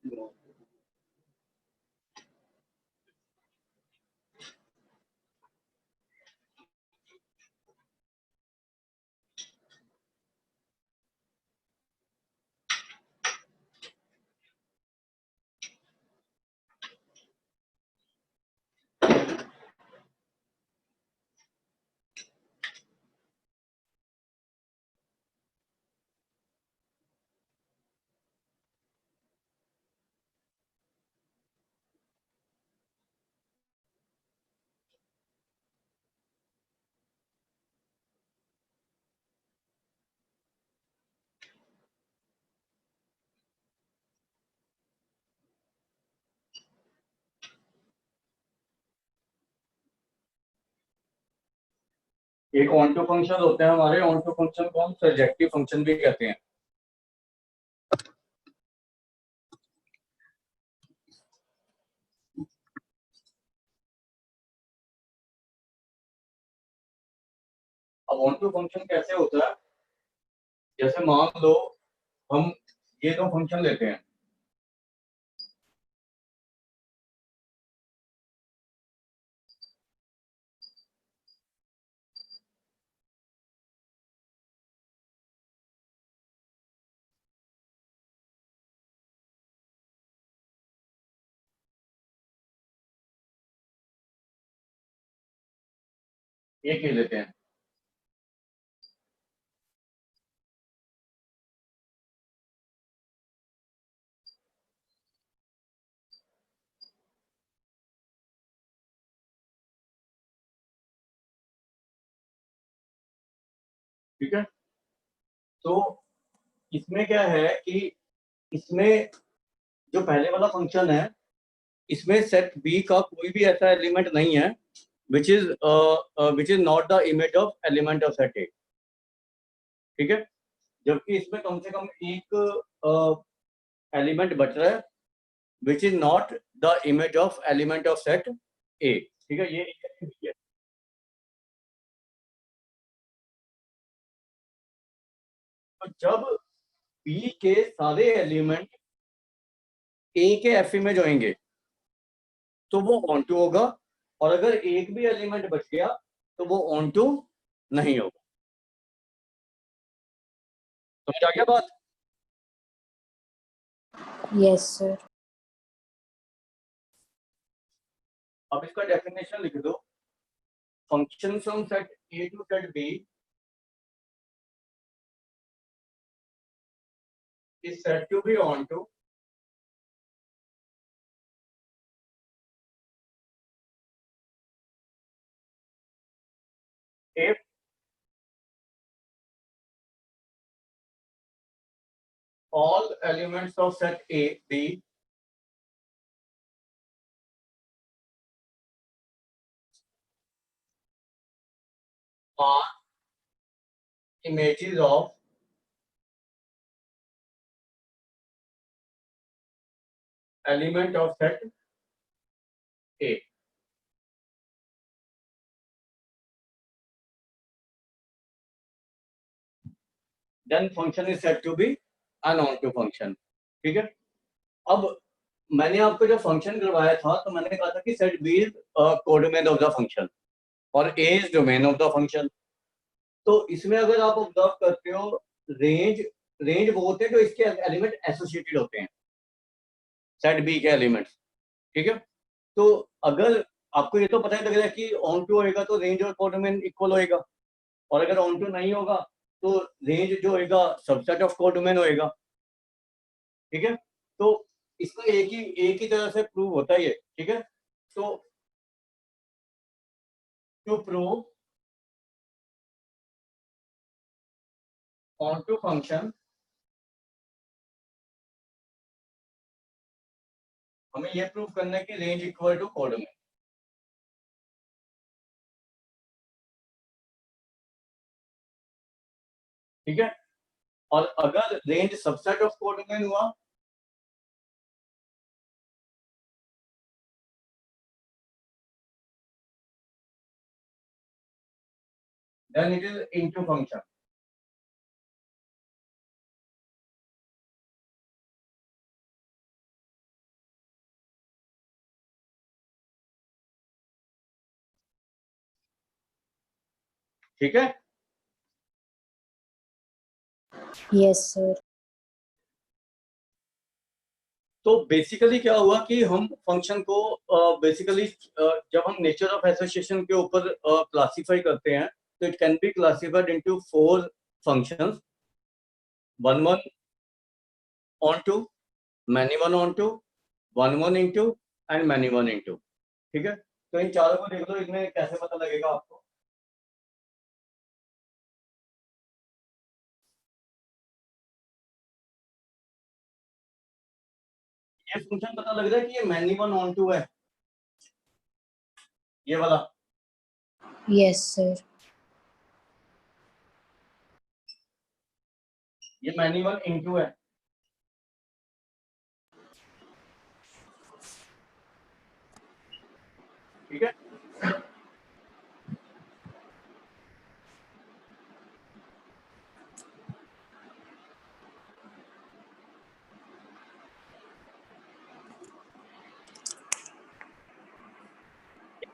एक on to function होते हैं हमारे, ऑन टू फंक्शन को हम सर्जेक्टिव फंक्शन भी कहते हैं। अब ऑन टू फंक्शन कैसे होता है, जैसे मान लो हम ये दो फंक्शन लेते हैं, एक ही लेते हैं। ठीक है, तो इसमें क्या है कि इसमें जो पहले वाला फंक्शन है, इसमें सेट बी का कोई भी ऐसा एलिमेंट नहीं है which is not the image of element of set ए। ठीक है, जबकि इसमें कम से कम एक एलिमेंट बच रहा है which is not the image of element of set ए। ठीक है, ये है। तो जब बी के सारे एलिमेंट ए के एफ में जाएंगे तो वो ऑन टू होगा, और अगर एक भी एलिमेंट बच गया तो वो ऑन टू नहीं होगा। समझ आ गया बात? Yes sir. अब इसका डेफिनेशन लिख दो। Function from set A to set B is said to be onto if all elements of set A, B are images of element of set A. Then function is said to be an onto function. ठीक है, अब मैंने आपको जो function करवाया था तो मैंने कहा था कि set B is codomain of the function और A is domain of the function. तो इसमें अगर आप ऑब्जर्व करते हो, रेंज रेंज वो होते हैं जो इसके एलिमेंट एसोसिएटेड होते हैं, सेट बी के एलिमेंट्स। ठीक है, तो अगर आपको ये तो पता ही लग रहा है कि ऑन टू होएगा तो रेंज और कोडोमेन इक्वल होएगा, और अगर ऑन टू नहीं होगा तो रेंज जो होएगा सबसेट ऑफ कोडोमेन होएगा। ठीक है, तो इसका एक ही तरह से प्रूव होता है ये। ठीक है, तो to prove onto function हमें ये प्रूव करना है कि रेंज इक्वल टू कोडोमेन। ठीक है, और अगर रेंज सबसेट ऑफ कोडोमेन हुआ then it is into function। ठीक है। Yes sir. तो बेसिकली क्या हुआ कि हम फंक्शन को बेसिकली जब हम नेचर ऑफ एसोसिएशन के ऊपर क्लासिफाई करते हैं तो it can be classified into 4 functions, one one onto, many one onto, one one into and many one into. ठीक है, तो इन चारों को देख लो, इनमें कैसे पता लगेगा आपको। ये फंक्शन पता लग रहा है कि ये मैनी वन ऑन टू है, ये वाला। Yes sir. ये मैनी वन इंटू है। ठीक है,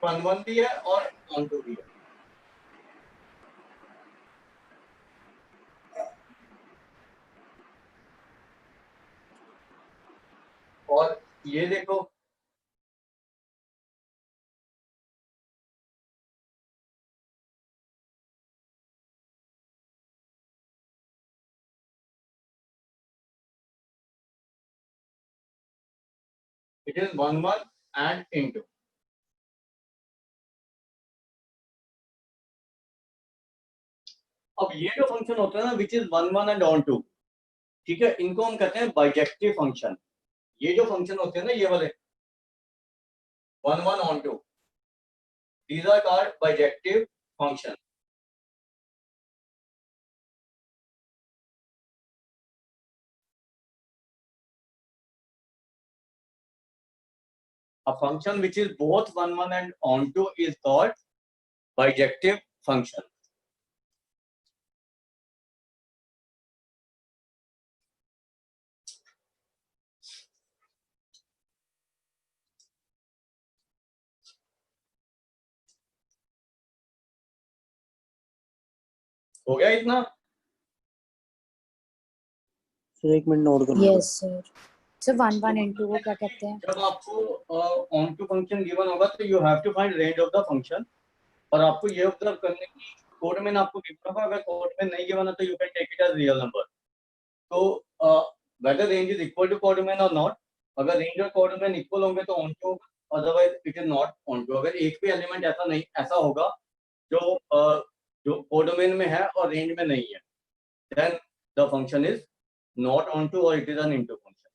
वन वन भी है और ऑन टू भी है। और ये देखो, it is one one and into. अब ये जो फंक्शन होता है ना which is one one and onto, ठीक है, इनको हम कहते हैं बाइजेक्टिव फंक्शन। ये जो फंक्शन होते हैं ना ये वाले one one onto, these are called bijective function. A function which is both one one and onto is called bijective function. हो गया इतना? सर एक मिनट नोट कर लो। Yes sir. Sir one one into को क्या कहते हैं? जब आपको ऑन टू फंक्शन गिवन होगा तो you have to find range of the function, और आपको ये ऑब्जर्व करने की कोड में आपको गिवन होगा, अगर कोड में नहीं गिवन है तो you can take it as real number. तो whether range is equal to code में और नॉट, अगर रेंज और कोड में इक्वल होंगे तो onto, otherwise it is not onto. अगर एक भी एलिमेंट ऐसा होगा जो जो कोडोमेन में है और रेंज में नहीं है, then the function is not onto or it is an into function.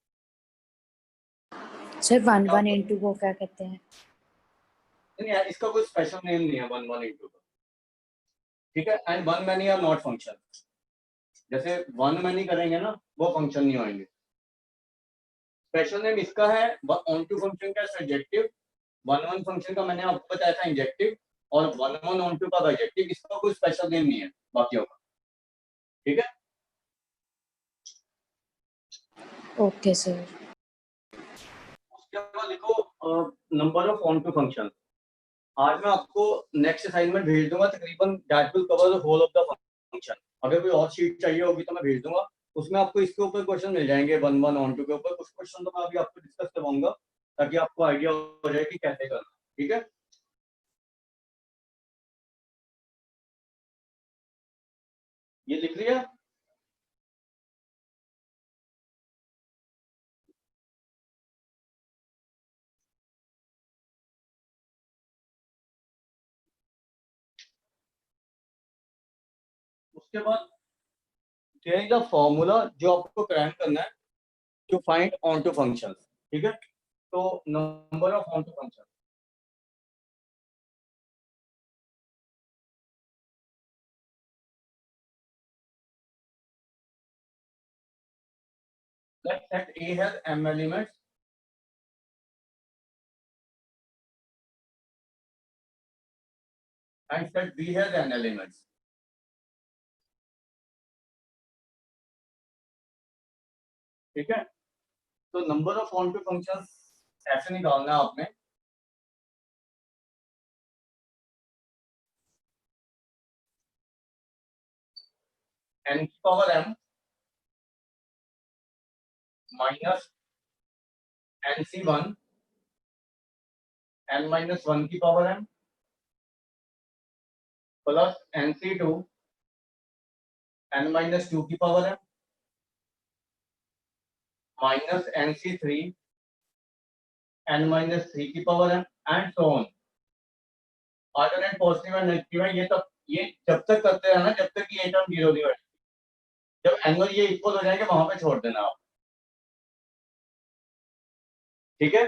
Sir one one into को क्या कहते हैं? नहीं यार, इसका कोई स्पेशल नेम नहीं है वन वन इंटू का, ठीक है। And one many are not function, जैसे वन मैनी करेंगे ना वो फंक्शन नहीं होंगे। स्पेशल नेम इसका है ऑन टू फंक्शन का सब्जेक्टिव, वन वन फंक्शन का मैंने आपको बताया था इंजेक्टिव, और वन वन ऑन टू का ऑब्जेक्टिव। इसका कोई स्पेशल नेम नहीं है बाकियों का, ठीक है। Okay sir. उसके बाद लिखो number of onto function. आज मैं आपको नेक्स्ट असाइनमेंट भेज दूंगा, तकरीबन that will cover the whole of the function. अगर कोई और शीट चाहिए होगी तो मैं भेज दूंगा, उसमें आपको इसके ऊपर क्वेश्चन मिल जाएंगे, वन वन ऑन टू के ऊपर कुछ क्वेश्चन तो मैं अभी आपको डिस्कस करवाऊंगा ताकि आपको आइडिया हो जाए कि कैसे करना, ठीक है। ये लिख लिया? उसके बाद देयर इज अ फॉर्मूला जो आपको क्रैक करना है to find onto function, ठीक है। तो number of onto function, let set A has m elements and set B has n elements, ठीक है। तो number of onto function ऐसे निकालना है आपने। n की power m minus nc1 n minus 1 की power m plus nc2 n minus 2 की power m minus nc3 n minus 3 की power m and so on. Alternate positive and negative है, ये जब तक करते रहना जब तक ये टर्म जीरो नहीं हो। जब एंगल ये इक्वल हो जाएंगे वहां पे छोड़ देना आप, ठीक है।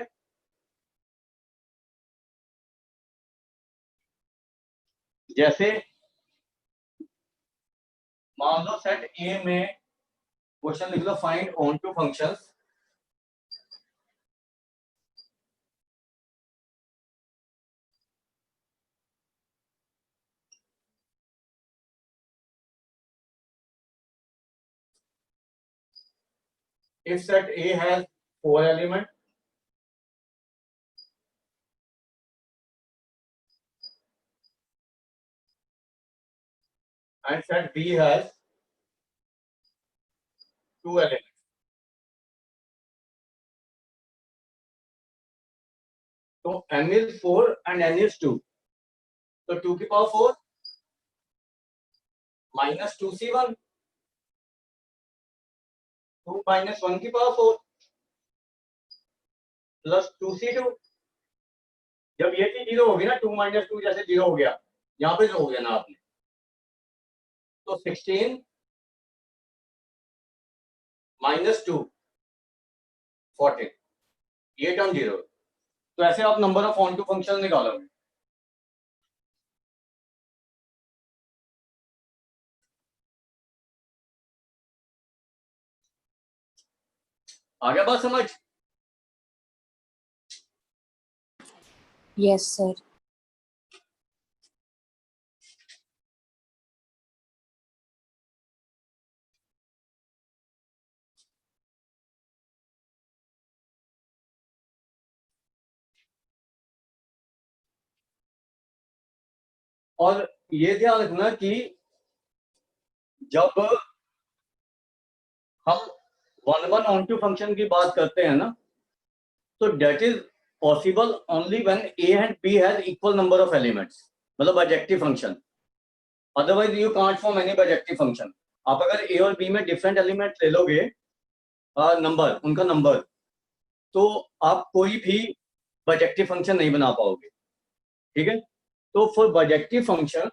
जैसे मान लो सेट ए में क्वेश्चन लिख लो, find onto functions if set A has 4 elements and set B has 2 elements, so n is 4 and n is 2, so 2 की पावर 4 minus 2c1, 2 minus 1 की पावर 4 plus 2c2। जब ये चीज जीरो होगी ना, 2 minus 2 जैसे जीरो हो गया, यहाँ पे जो हो गया ना आपने, तो 16 minus 2 14, ये टर्म जीरो। तो ऐसे आप number of onto function निकालोगे। आगे बात समझ? Yes, sir. और ये ध्यान रखना कि जब हम one one onto function की बात करते हैं ना, तो that is possible only when A and B has equal number of elements, मतलब bijective function. Otherwise you can't form any bijective function. आप अगर ए और बी में डिफरेंट एलिमेंट ले लोगे, नंबर उनका नंबर, तो आप कोई भी बाइजेक्टिव फंक्शन नहीं बना पाओगे, ठीक है। तो for bijective function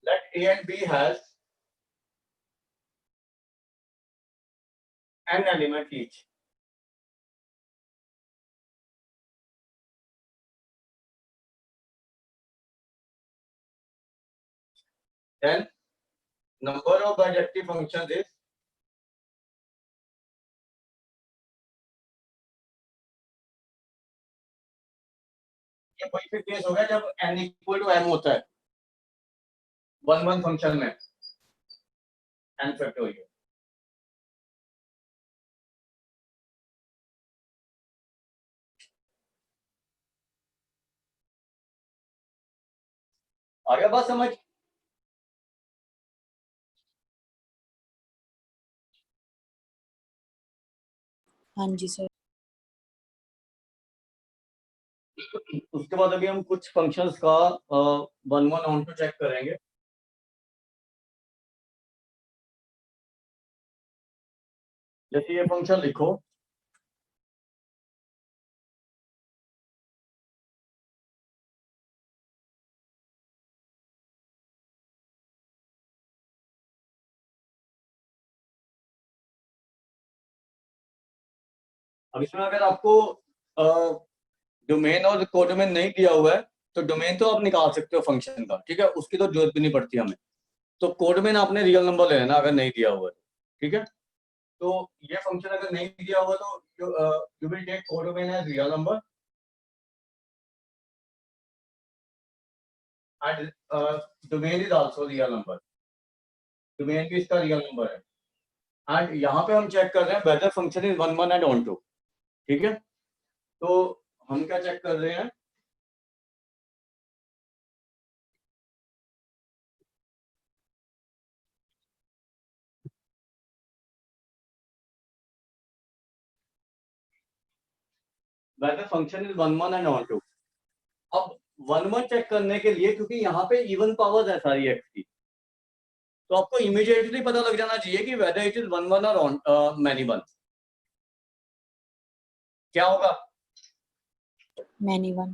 let A and B has n element each. Then number of bijective functions is ये कोई भी केस होगा जब n इक्वल टू m होता है वन वन फंक्शन में n फैक्टोरियल। आगे बात समझ? हाँ जी सर। उसके बाद अभी हम कुछ फंक्शंस का one one onto check करेंगे। जैसे ये फंक्शन लिखो, अब इसमें अगर आपको डोमेन और कोडोमेन नहीं दिया हुआ है तो डोमेन तो आप निकाल सकते हो फंक्शन का, ठीक है, उसकी तो जरूरत भी नहीं पड़ती हमें। तो कोडोमेन आपने रियल नंबर ले लेना अगर नहीं दिया हुआ है, ठीक है। तो ये फंक्शन अगर नहीं दिया हुआ तो you will take codomain as real number and domain is also real number, domain भी इसका real number है, and यहाँ पे हम चेक कर रहे हैं whether function is 1 1 and on 2, ठीक है? तो हम क्या चेक कर रहे हैं, whether function is 1 1 and on 2. अब 1 1 चेक करने के लिए, क्योंकि यहाँ पे इवन पावर्स है सारी x की, तो आपको इमीडिएटली पता लग जाना चाहिए कि whether it is 1 1 or on many 1. क्या होगा? many one.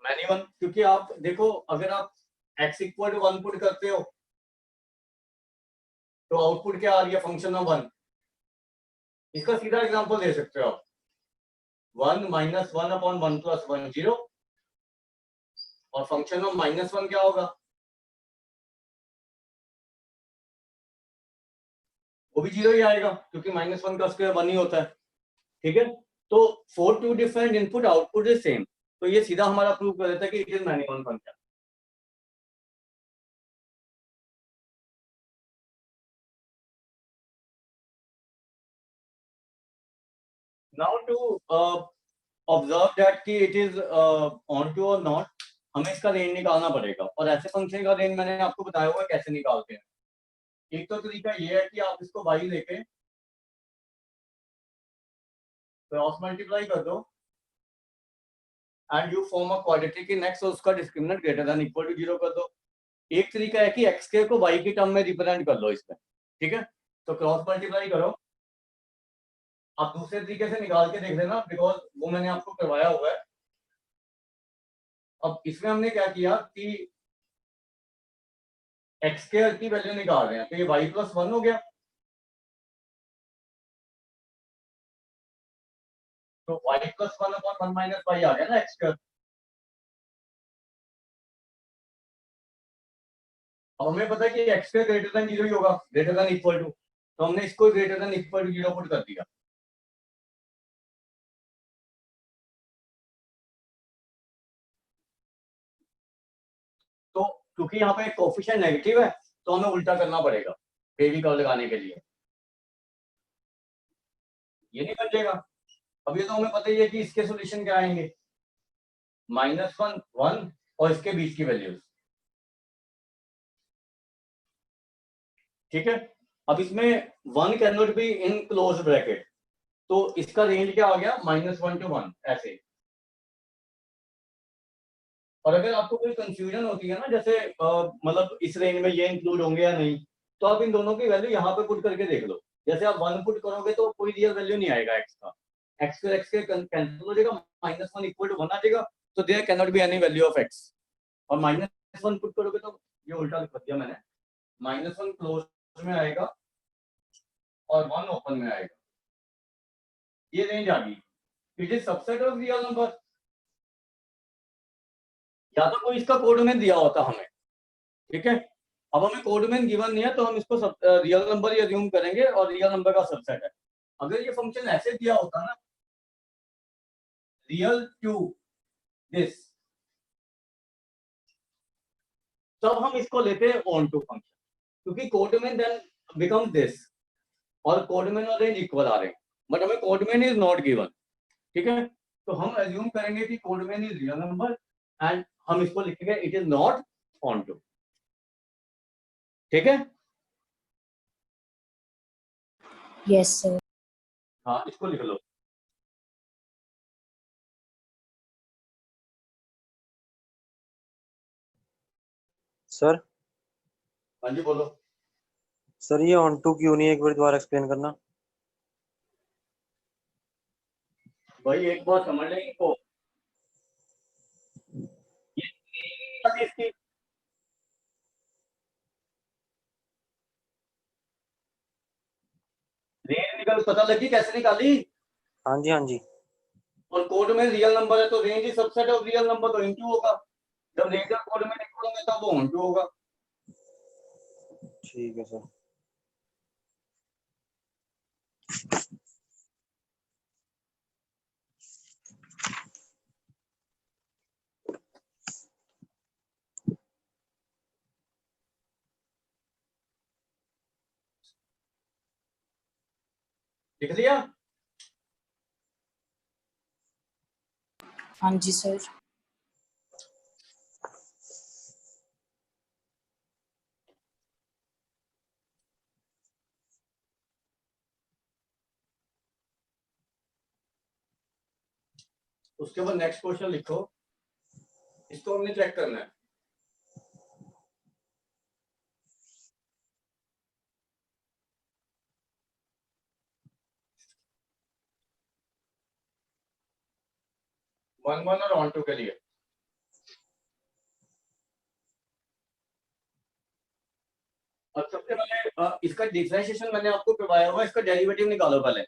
मैनी 1, क्योंकि आप देखो अगर आप x इक्वल टू 1 पुट करते हो तो आउटपुट क्या आ रही है, फंक्शन ऑफ 1. इसका सीधा एग्जांपल दे सकते हो आप, 1 माइनस 1 अपॉन 1 प्लस 1 0, और फंक्शन ऑफ -1 क्या होगा, वो भी 0 ही आएगा, क्योंकि -1 का स्क्वायर 1 ही होता है, ठीक है? तो for two different input output is same, तो ये सीधा हमारा प्रूव कर देता है कि it is many 1 function. Now to observe that कि इट इज ऑन टू और नॉट, हमें इसका रेंज निकालना पड़ेगा, और ऐसे फंक्शन का रेंज मैंने आपको बताया हुआ है कैसे निकालते हैं. एक तो तरीका ये है कि आप इसको y लेके क्रॉस मल्टीप्लाई कर दो and you form a quadratic in x, और उसका discriminant greater than equal to 0 कर दो. एक तरीका है कि x के को y की टर्म में रिप्रेजेंट कर लो इसमें, ठीक है? तो क्रॉस मल्टीप्लाई करो. आप दूसरे तरीके से निकाल के देख लेना, बिकॉज वो मैंने आपको करवाया हुआ है. अब इसमें हमने क्या किया कि x स्क्वायर की वैल्यू निकाल रहे हैं, तो ये y प्लस 1 हो गया, तो y plus 1 upon 1 minus y आ गया ना x स्क्वायर. अब हमें पता है कि x स्क्वायर ग्रेटर देन 0 ही होगा, ग्रेटर देन इक्वल टू, तो हमने इसको greater than equal to 0 put कर दिया. तो क्योंकि यहाँ पे कोफिशिएंट नेगेटिव है, तो हमें उल्टा करना पड़ेगा फेवी कर्व लगाने के लिए. ये नहीं बन जाएगा. अब ये तो हमें पता ही है कि इसके सॉल्यूशन क्या आएंगे, -1 1 और इसके बीच की वैल्यूज, ठीक है? अब इसमें 1 can not be in close bracket, तो इसका रेंज क्या आ गया, -1 to 1 ऐसे. और अगर आपको कोई कंफ्यूजन होती है ना, जैसे मतलब इस रेंज में ये इंक्लूड होंगे या नहीं, तो आप इन दोनों की वैल्यू यहाँ पे पुट करके देख लो. जैसे आप 1 पुट करोगे तो कोई रियल वैल्यू नहीं आएगा x का, x के कैंसिल हो जाएगा, -1 इक्वल टू 1 आ जाएगा, तो there can not be any value of x. और -1 पुट करोगे तो ये उल्टा लिख दिया मैंने, -1 क्लोज में आएगा और 1 ओपन में आएगा. ये रेंज आ गई. It is subset of real number. या तो कोई इसका कोड में दिया होता हमें, ठीक है? अब हमें कोड में गिवन नहीं है, तो हम इसको रियल नंबर ही अज्यूम करेंगे, और रियल नंबर का सबसेट है. अगर ये फंक्शन ऐसे दिया होता ना, रियल टू दिस, तब हम इसको लेते हैं ऑन टू फंक्शन, क्योंकि कोड में देन बिकम दिस, और कोड में और रेंज इक्वल आ रहे हैं, बट हमें कोड में इज नॉट गिवन, ठीक है? तो हम अज्यूम करेंगे कि कोड में इज रियल नंबर, एंड हम इसको लिखेंगे it is not onto, ठीक है? Yes, sir. हाँ, इसको लिख लो. सर हाँ जी, बोलो. सर ये ऑन टू क्यों नहीं है, एक बार दोबारा एक्सप्लेन करना. भाई एक बात समझ लेंगे को, इसकी रेंज निकाल, पता लगी कैसे निकाली. हाँ जी, हाँ जी. और कोड में रियल नंबर है, तो range is subset of real number, तो इनटू होगा. जब रेंज कोड में निकालोगे तब वो इनटू होगा. ठीक है सर. लिख लिया? हाँ जी सर। उसके बाद नेक्स्ट क्वेश्चन लिखो, इसको हमने चेक करना है। वन वन और ऑन टू के लिए अब सबसे पहले इसका डिफरेंशिएशन मैंने आपको करवाया हुआ, इसका डेरिवेटिव निकालो पहले।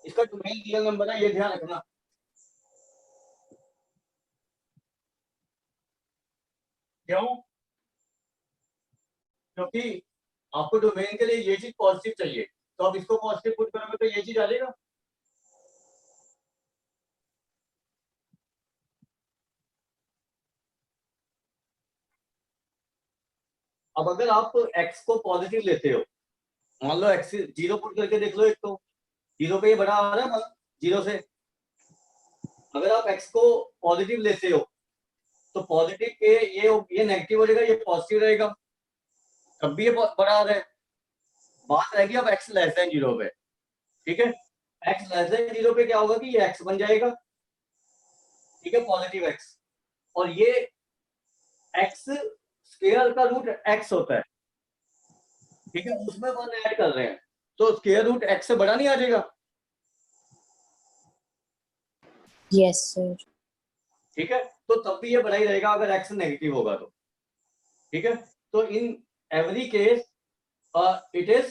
इसका डोमेन रियल नंबर है, ये ध्यान रखना। क्यों? क्योंकि आपको डोमेन के लिए ये चीज पॉजिटिव चाहिए, तो आप इसको पॉजिटिव पुट करोगे तो ये चीज आ जाएगा। अब अगर आप x को पॉजिटिव लेते हो, मान लो x जीरो पुट करके देख लो, एक तो जीरो पे ये बड़ा आ रहा है मतलब जीरो से। अगर आप x को पॉजिटिव लेते हो तो पॉजिटिव के ये नेगेटिव हो जाएगा, ये पॉजिटिव रहेगा, तब भी ये बड़ा आ रहा है। बात रहेगी अब x लेस देन जीरो पे, ठीक है? x लेस देन जीरो पे क्या होगा कि ये x बन जाएगा, ठीक है, पॉजिटिव x, और ये x स्क्वायर का रूट x होता है, ठीक है, उसमें वन ऐड कर रहे हैं, तो स्क्वायर रूट x से बड़ा नहीं आ जाएगा? Yes sir. ठीक है, तो तब भी ये बड़ा ही रहेगा अगर x नेगेटिव होगा तो, ठीक है? तो in every case it is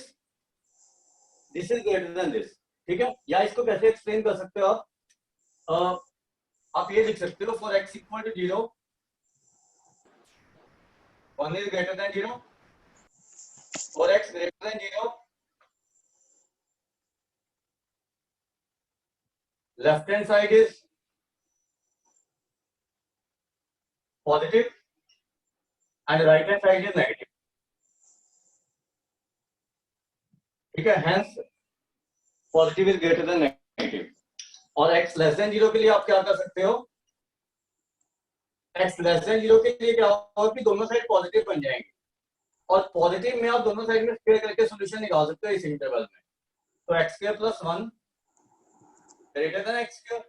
this is greater then this, ठीक है? या इसको कैसे एक्सप्लेन कर सकते हो आप? आप ये लिख सकते हो, for x equal to zero one is greater than zero, for x greater than zero left hand side is positive and right hand side is negative, ठीक है? Hence positive is greater than negative. और x less than zero के लिए आप क्या कर सकते हो? x लेस देन जीरो के लिए क्या होगा कि दोनों साइड पॉजिटिव बन जाएंगे, और पॉजिटिव में आप दोनों साइड में स्क्वायर करके सॉल्यूशन निकाल सकते हो इस इंटरवल में। तो x square plus one greater than x square,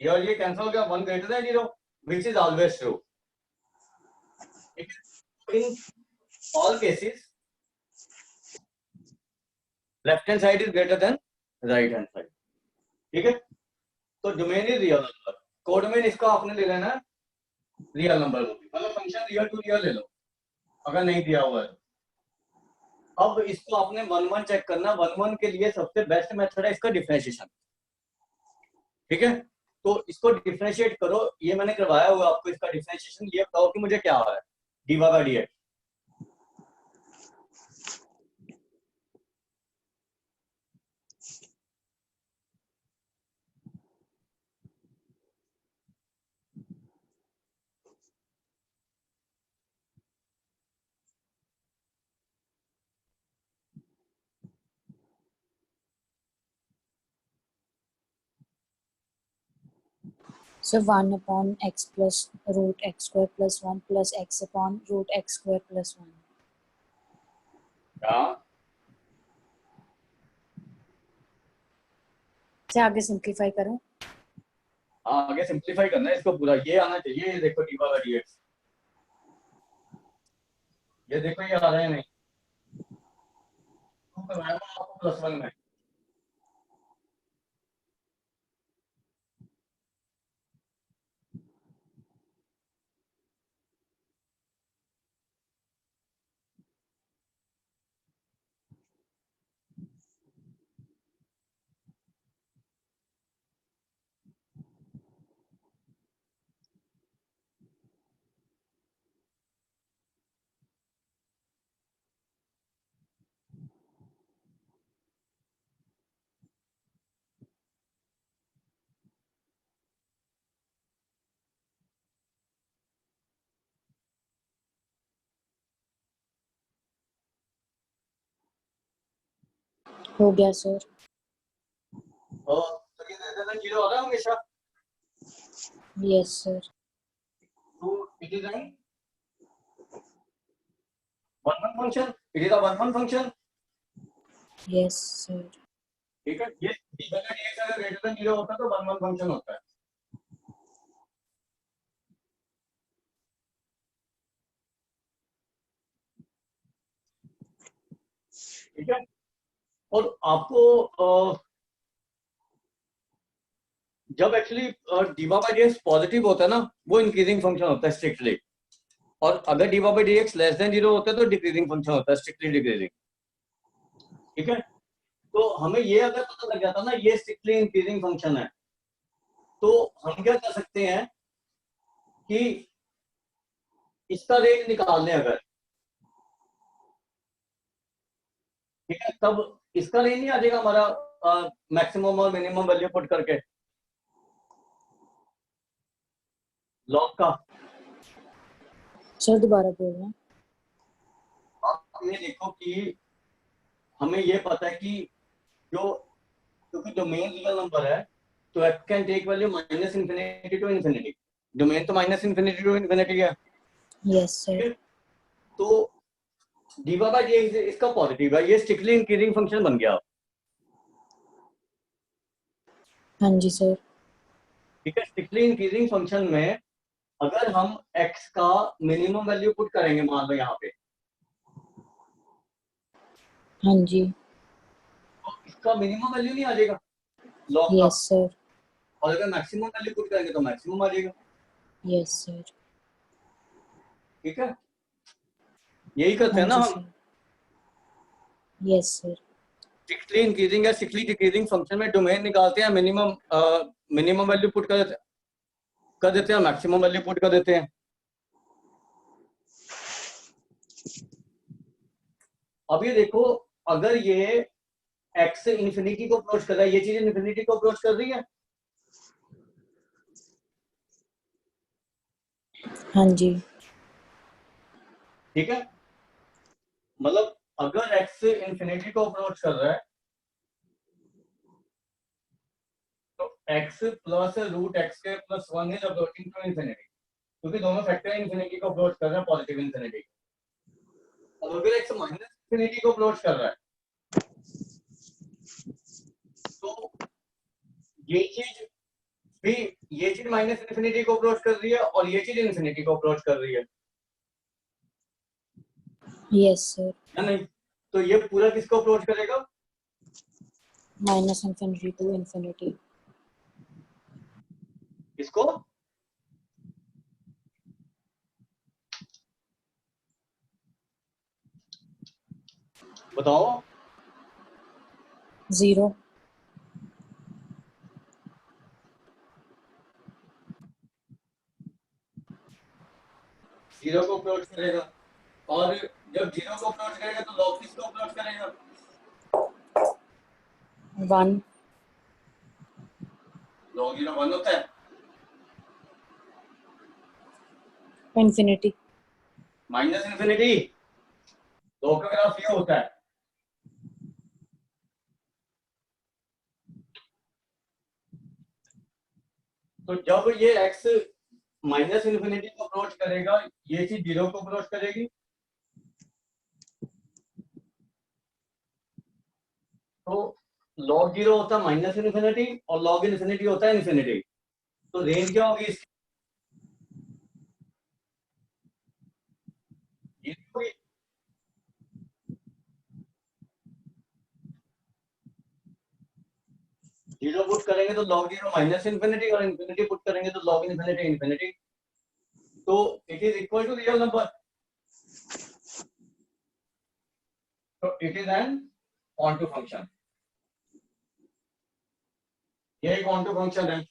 ये और ये कैंसिल हो गया, one greater than zero, which is always true. In all cases left hand side is greater then right hand side, ठीक है? तो domain is real number, codomain इसका आपने ले लेना है रियल नंबर, मतलब फंक्शन रियल टू रियल ले लो अगर नहीं दिया हुआ है। अब इसको आपने वन वन चेक करना, वन वन के लिए सबसे बेस्ट मेथड है इसका डिफरेंशिएशन, ठीक है? तो इसको डिफरेंशिएट करो, ये मैंने करवाया हुआ आपको इसका डिफरेंशिएशन, ये बताओ कि मुझे क्या आ रहा है, dy by D X. So 1 upon x plus root x square plus 1 plus x upon root x square plus 1. हाँ, से आगे सिंप्लीफाई करूं? हाँ, आगे सिंप्लीफाई करना है इसको पूरा, ये आना चाहिए, ये देखो डीवा बाय डी एक्स, ये देखो ये आ रहा है नहीं, तो करवाया हुआ आपको प्लस वन में। हो गया सर। तो ये greater than 0 आ रहा है हमेशा, Yes, sir. तो it is an one function, it is a one function. Yes, sir. ठीक है, ये d का dx अगर greater than 0 होता है तो one function होता है। ठीक है, और आपको जब actually dy by dx positive होता है ना, वो इंक्रीजिंग फंक्शन होता है स्ट्रिक्टली, और अगर dy by dx less than 0 होता है तो डिक्रीजिंग फंक्शन होता है, स्ट्रिक्टली डिक्रीजिंग। ठीक है, तो हमें ये अगर पता लग जाता ना ये स्ट्रिक्टली इंक्रीजिंग फंक्शन है, तो हम क्या कर सकते हैं कि इसका रेंज निकाल लें अगर, ठीक है, तब इसका रेंज नहीं आ जाएगा हमारा मैक्सिमम और मिनिमम वैल्यू पुट करके लॉग का। सर दोबारा बोलना। आप ये देखो कि हमें ये पता है कि जो, क्योंकि डोमेन रियल नंबर है तो f can take value minus infinity to infinity, domain तो माइनस इंफिनिटी टू इंफिनिटी है। Yes, sir. तो डीवा बाई डीएक्स इसका पॉजिटिव है, ये स्ट्रिक्टली इंक्रीजिंग फंक्शन बन गया। हाँ जी सर। ठीक है, स्ट्रिक्टली इंक्रीजिंग फंक्शन में अगर हम x का मिनिमम वैल्यू पुट करेंगे मान लो यहाँ पे, हाँ जी। तो इसका मिनिमम वैल्यू नहीं आ जाएगा लॉग का, Yes, sir. और अगर मैक्सिमम वैल्यू पुट करेंगे तो मैक्सिमम आ जाएगा। Yes, sir. ठीक है, यही करते हाँ हैं ना जी हम। Sir. Yes, sir. Strictly increasing या स्ट्रिक्टली डिक्रीजिंग फंक्शन में डोमेन निकालते हैं, मिनिमम वैल्यू पुट कर देते हैं, मैक्सिमम वैल्यू पुट कर देते हैं। अब ये देखो, अगर ये x इंफिनिटी को अप्रोच कर रहा है, ये चीज इंफिनिटी को अप्रोच कर रही है। हाँ जी। ठीक है, मतलब अगर x इंफिनिटी को अप्रोच कर रहा है तो x प्लस रूट एक्स के plus 1 is approaching to infinity, क्योंकि दोनों फैक्टर इंफिनिटी को अप्रोच कर रहे हैं, पॉजिटिव इंफिनिटी। अब अगर x माइनस इंफिनिटी को अप्रोच कर रहा है तो ये चीज भी, ये चीज माइनस इंफिनिटी को अप्रोच कर रही है और ये चीज इंफिनिटी को अप्रोच कर रही है, Yes, sir. या नहीं? तो ये पूरा किसको अप्रोच करेगा? Minus infinity to infinity. किसको? बताओ। 0. जीरो को अप्रोच करेगा, और जब जीरो को अप्रोच करेगा तो लॉग किसको अप्रोच करेगा? 1. लॉग जीरो 1 होता है। Infinity. माइनस इंफिनिटी लॉग का ग्राफ ये होता है। तो जब ये x माइनस इंफिनिटी को अप्रोच करेगा, ये चीज जीरो को अप्रोच करेगी, तो लॉग जीरो होता है माइनस इन्फिनिटी और लॉग इन्फिनिटी होता है इन्फिनिटी। तो रेंज क्या होगी इसकी? ये होगी। जीरो पुट करेंगे तो लॉग जीरो माइनस इन्फिनिटी, और इन्फिनिटी पुट करेंगे तो लॉग इन्फिनिटी इन्फिनिटी। तो it is equal to real number, तो it is an onto function. ये एक ऑनटू फंक्शन है।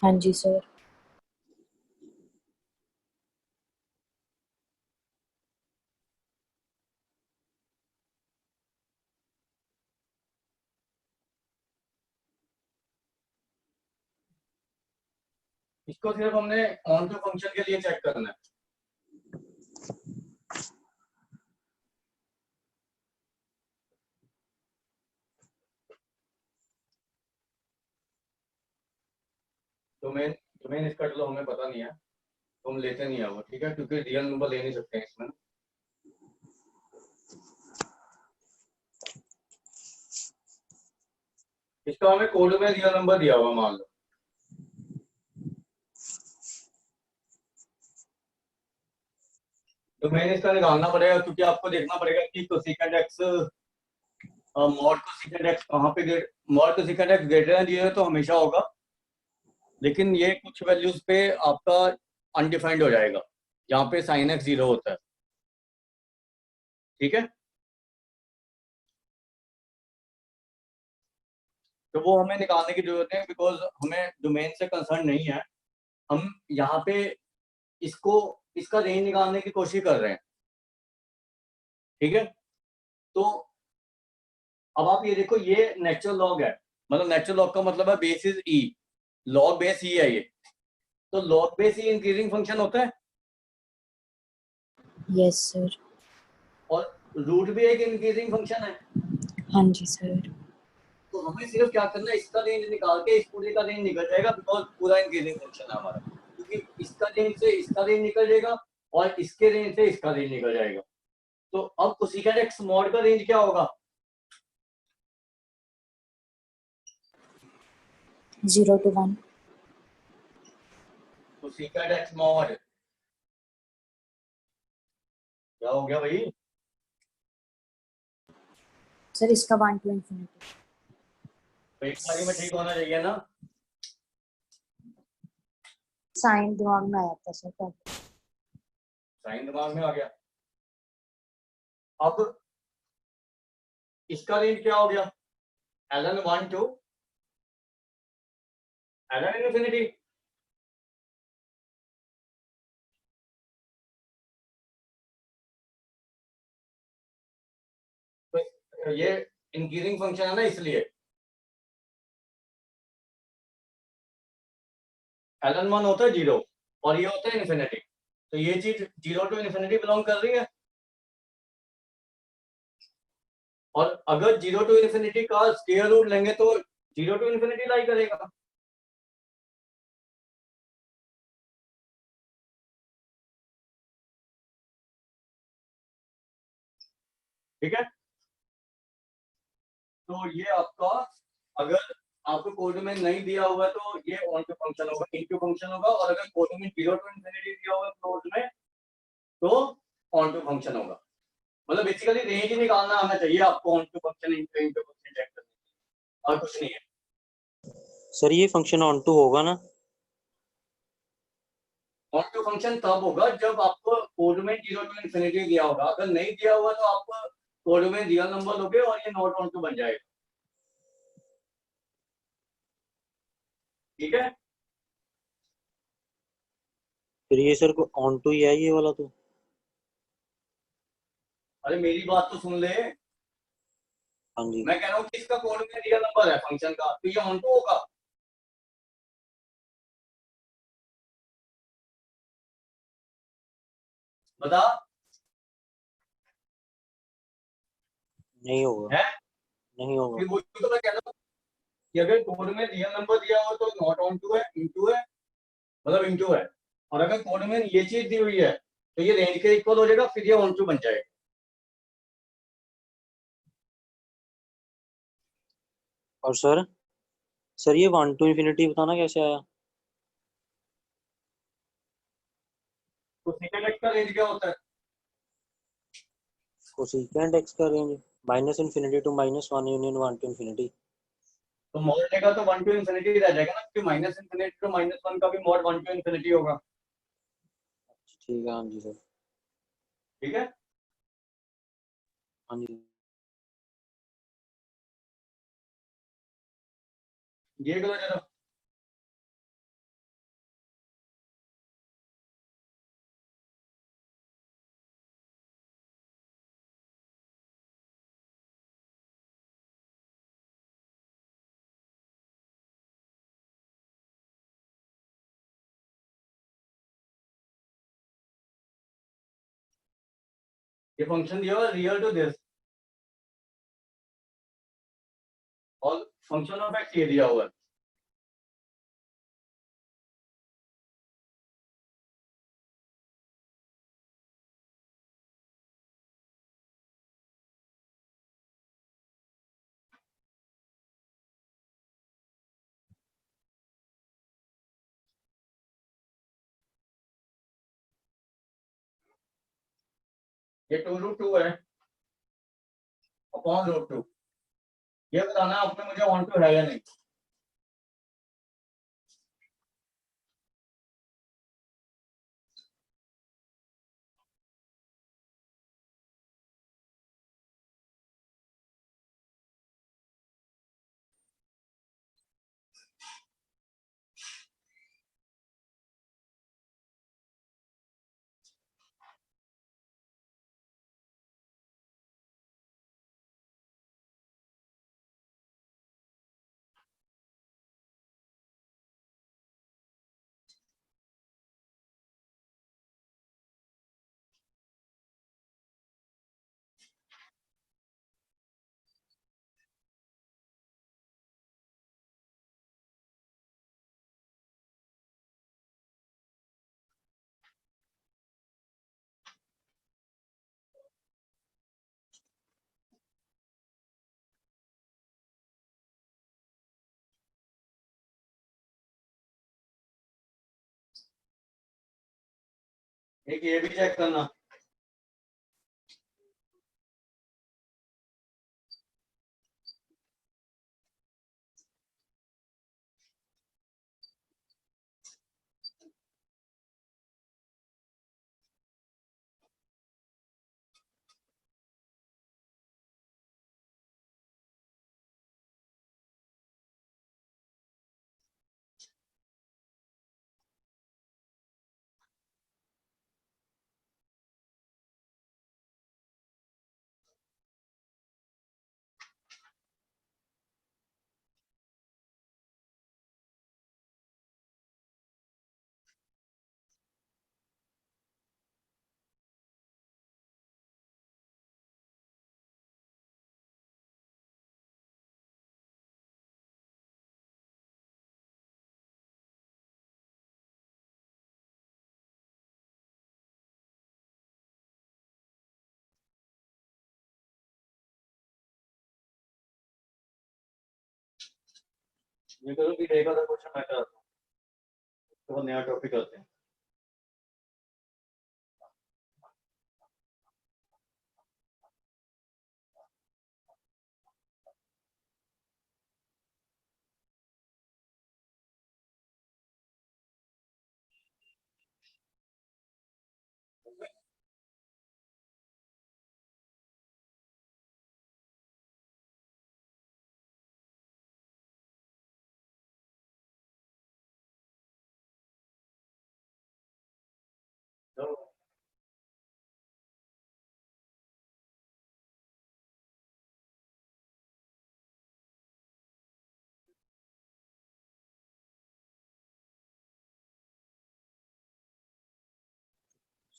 हाँ जी सर। इसको सिर्फ हमने ऑन टू फंक्शन के लिए चेक करना है। डोमेन डोमेन इसका चलो हमें पता नहीं है, तो हम लेते नहीं है वो, ठीक है, क्योंकि रियल नंबर ले नहीं सकते हैं इसमें। इसका हमें कोड में रियल नंबर दिया हुआ मान लो। डोमेन इसका निकालना पड़ेगा, क्योंकि आपको देखना पड़ेगा कि cosecant x mod cosecant x कहाँ पे mod cosecant x greater than 0 तो हमेशा होगा, लेकिन ये कुछ वैल्यूज पे आपका अनडिफाइंड हो जाएगा, जहाँ पे साइन एक्स 0 होता है, ठीक है। तो वो हमें निकालने की जरूरत है, बिकॉज हमें डोमेन से कंसर्न नहीं है। हम यहाँ पे इसको इसका रेंज निकालने की कोशिश कर रहे हैं, ठीक है। तो अब आप ये देखो, ये नेचुरल लॉग है, मतलब नेचुरल लॉग का मतलब है base is E, log base E है ये। तो log base E increasing function होता है, यस सर। और रूट भी एक इंक्रीजिंग फंक्शन है। हाँ जी सर। तो हमें सिर्फ क्या करना है, इसका रेंज निकाल के इस पूरे का रेंज निकल जाएगा, बिकॉज पूरा इंक्रीजिंग फंक्शन है हमारा, क्योंकि इसका रेंज से इसका रेंज निकल जाएगा और इसके रेंज से इसका रेंज निकल जाएगा। तो अब कोसेकेंट एक्स मॉड का रेंज क्या होगा? 0 to 1। कोसेकेंट एक्स मॉड क्या हो गया भाई? सर इसका 1 to infinity। तो एक बारी में ठीक होना चाहिए ना। साइन दिमाग में आया था सर पहले। साइन दिमाग में आ गया। अब इसका रेंज क्या हो गया? ln 1 to ln infinity. तो ये इंक्रीजिंग फंक्शन है ना, इसलिए ln 1 होता है 0 और ये होता है इन्फिनिटी। तो ये चीज 0 टू इन्फिनिटी बिलोंग कर रही है, और अगर 0 टू इन्फिनिटी का स्क्वायर रूट लेंगे तो 0 टू इन्फिनिटी लाई करेगा। ठीक है। तो ये आपका, अगर आपको कोड में नहीं दिया हुआ तो ये ऑन टू फंक्शन होगा, इनटू फंक्शन होगा, और अगर कोड में 0 टू इन्फिनिटी दिया हुआ कोड में तो ऑन टू फंक्शन होगा। मतलब बेसिकली रेंज ही निकालना आना चाहिए आपको, onto function into function check करने, और कुछ नहीं है। सर ये फंक्शन ऑन टू होगा ना? ऑन टू फंक्शन तब होगा जब आपको कोड में 0 टू इन्फिनिटी दिया होगा, अगर नहीं दिया हुआ तो आपको कोड में रियल नंबर लोगे और ये नॉट ऑन टू बन जाएगा, ठीक है। फिर ये सर ऑन टू ही है ये वाला तो। अरे मेरी बात तो सुन ले, हाँ जी। मैं कह रहा हूँ कि इसका कोड में रियल नंबर है फंक्शन का, तो ये ऑन टू होगा। बता। नहीं होगा। है। नहीं होगा। फिर वो तो मैं कह रहा हूँ कि अगर कोड में रियल नंबर दिया हो तो नॉट ऑन टू है, इनटू है, मतलब इनटू है, और अगर कोड में ये चीज दी हुई है तो ये रेंज के इक्वल हो जाएगा, फिर ये ऑन टू बन जाएगा। और सर ये 1 to infinity बताना कैसे आया? तो सेकंड एक्स का रेंज क्या होता है? कोसेकेंट एक्स का range minus infinity to minus 1 union 1 to infinity। तो मॉड लेगा तो 1 टू इन्फिनिटी रह जाएगा ना, क्योंकि माइनस इन्फिनिटी टू माइनस 1 का भी मॉड 1 टू इन्फिनिटी होगा। ठीक है, हाँ जी सर। ठीक है। हाँ जी। ये करो जरा। ये फंक्शन दिया हुआ रियल टू दिस और फंक्शन ऑफ एक्स ये दिया हुआ है। ये 2√2 है अपॉन √2। ये बताना आपने मुझे ऑन टू है या नहीं। एक ये भी चेक करना। ये करो कि एक आधा क्वेश्चन मैं कराता हूँ तो नया टॉपिक करते हैं। तो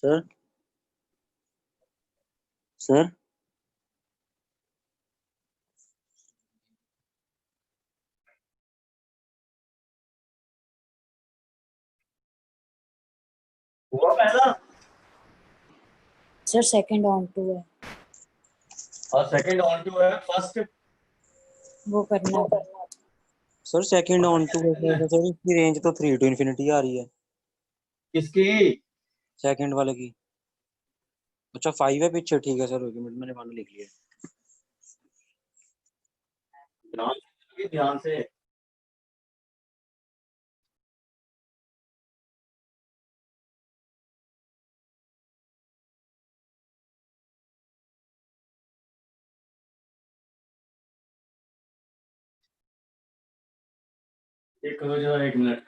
सर सर हुआ पहला सर सेकंड ऑन टू है, और सेकंड ऑन टू है फर्स्ट। वो करना है। सर सेकंड ऑन टू है सर, इसकी रेंज तो 3 to infinity आ रही है किसकी? सेकंड वाले की। अच्छा 5 है पीछे, ठीक है सर, ओके, मैंने 1 लिख लिया। ध्यान से एक करो जरा 1 मिनट।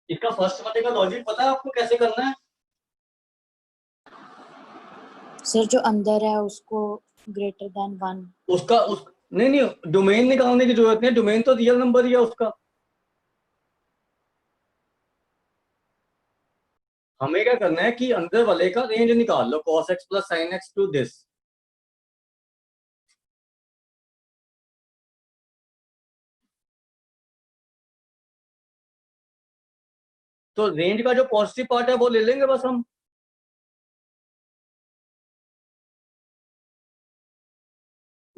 इसका फर्स्ट वाले का लॉजिक पता है आपको कैसे करना है? सर जो अंदर है उसको ग्रेटर देन 1। उसका उस नहीं डोमेन निकालने की जरूरत नहीं है, डोमेन तो रियल नंबर ही है उसका। हमें क्या करना है कि अंदर वाले का रेंज निकाल लो, cos x plus sin x to this. तो रेंज का जो पॉजिटिव पार्ट है वो ले लेंगे बस हम,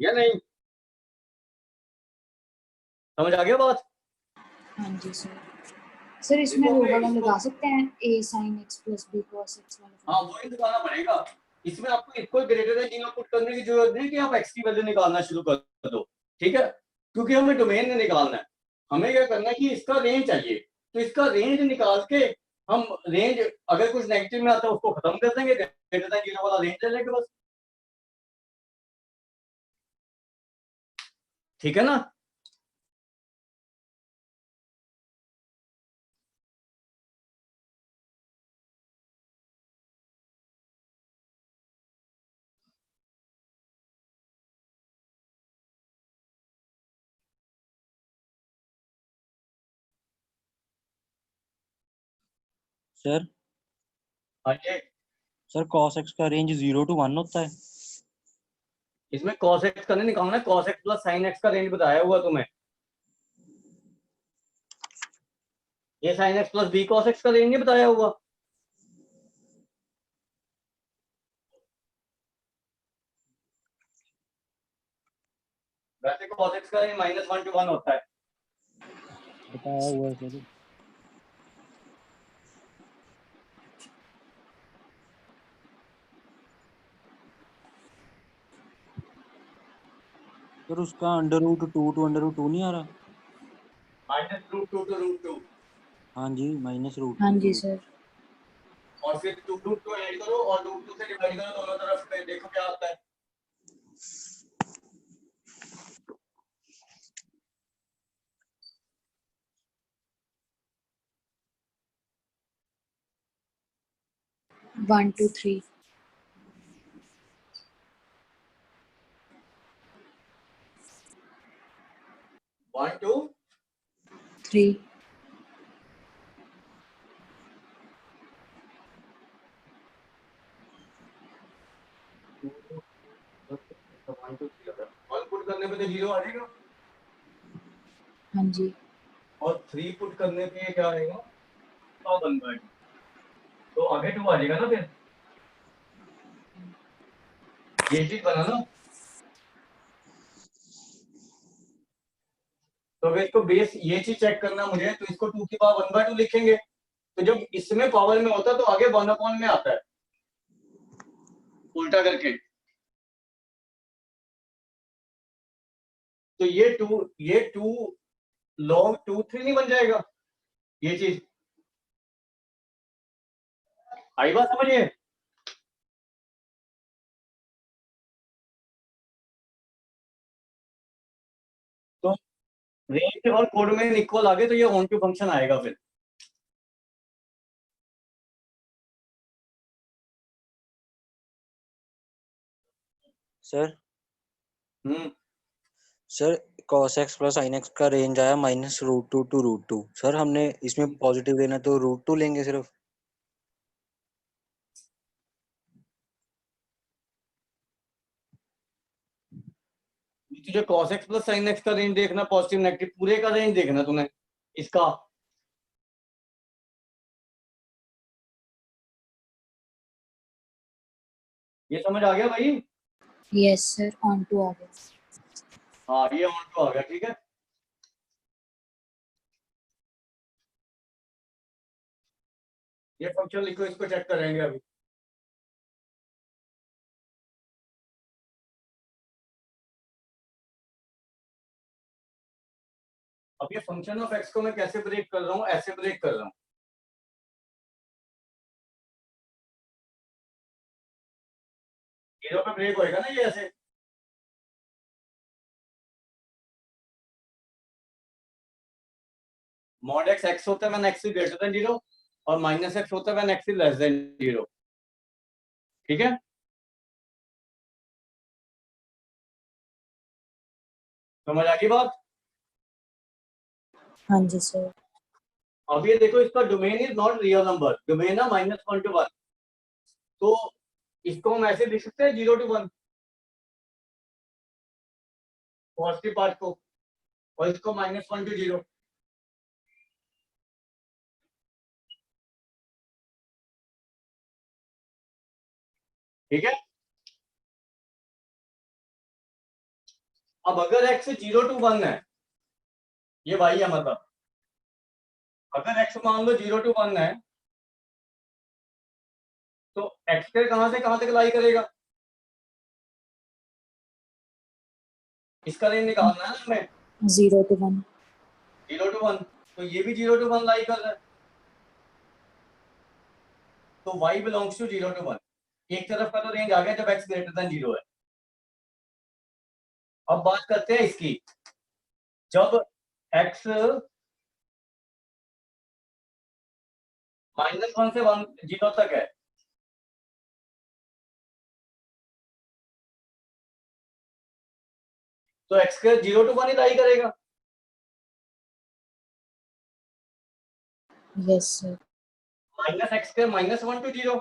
या नहीं? समझ आ गया बात? हाँ जी सर। सर इसमें देखो वो हमें वाला इसको, लगा सकते हैं a sin x plus b cos x वाला। हाँ वही दिखाना पड़ेगा। इसमें आपको इसको ग्रेटर देन चिन्ह पुट करने की जरूरत नहीं कि आप x की वैल्यू निकालना शुरू कर दो, ठीक है? क्योंकि हमें डोमेन में निकालना है। हमें क्या करना है कि इसका रेंज चाहिए, तो इसका रेंज निकाल के हम रेंज अगर कुछ नेगेटिव में आता है उसको खत्म कर देंगे, ग्रेटर देन जीरो वाला रेंज ले लेंगे बस, ठीक है ना? सर हाँ जी। सर cos x का रेंज 0 to 1 होता है। इसमें cos x का नहीं निकालना है, cos x plus sin x का रेंज बताया हुआ तुम्हें। ये sin x plus b cos x का रेंज नहीं बताया हुआ। वैसे cos x का रेंज -1 to 1 होता है। बताया हुआ है सर। सर उसका √2 to √2 नहीं आ रहा? -√2 to √2। हाँ जी, -√2 हाँ to जी √2। सर। और फिर √2 ऐड करो और √2 से डिवाइड करो दोनों तरफ पे, देखो क्या आता है। One two three. 1 2 3। 1 2 3 होगा। 1 पुट करने पे तो 0 आ जाएगा, हाँ जी। और 3 पुट करने पे क्या आएगा? 1/2। तो आगे 2 आ जाएगा ना फिर, ये चीज बना ना। तो अगर इसको बेस ये चीज चेक करना मुझे, तो इसको 2 की पावर 1/2 लिखेंगे। तो जब इसमें पावर में होता है तो आगे 1 में आता है उल्टा करके। तो ये टू log 2 3 नहीं बन जाएगा? ये चीज आई बात समझिए? तो रेंज और कोड में इक्वल आ गए तो ये ऑन टू फंक्शन आएगा फिर। सर हम्म। Sir cos x plus sin x का रेंज आया -√2 to √2। सर हमने इसमें पॉजिटिव लेना तो √2 लेंगे सिर्फ। तुझे cos x plus sin x का रेंज देखना, पॉजिटिव नेगेटिव पूरे का रेंज देखना तुम्हें इसका। ये समझ आ गया भाई? यस सर, ऑन टू आ गया। हाँ ये ऑन टू आ गया, ठीक है। ये फंक्शन लिखो, इसको चेक करेंगे अभी। अब ये फंक्शन ऑफ एक्स को मैं कैसे ब्रेक कर रहा हूँ? ऐसे ब्रेक कर रहा हूँ। जीरो पे ब्रेक होएगा ना ये ऐसे। मॉड एक्स होता है when x is greater than 0 और माइनस एक्स होता है when x is less than 0। ठीक है, समझ आ गई बात? हाँ जी सर। अब ये देखो, इसका domain is not real number, domain है -1 to 1, तो इसको हम ऐसे लिख सकते हैं 0 to 1 पॉजिटिव पार्ट को, और इसको -1 to 0। ठीक है, अब अगर x 0 to 1 है, ये y है मतलब, अगर x मान लो 0 to 1 है, तो x के कहां तक लाई करेगा, इसका रेंज निकालना है ना हमें, 0 to 1। 0 to 1, तो ये भी 0 to 1 लाई कर रहा है, तो y बिलोंग्स टू 0 to 1। एक तरफ का तो रेंज आ गया जब x ग्रेटर देन 0 है। अब बात करते हैं इसकी, जब x -1 से 1 0 तक है, तो x के 0 to 1 ही लाई करेगा। Yes sir. माइनस एक्स के -1 to 0,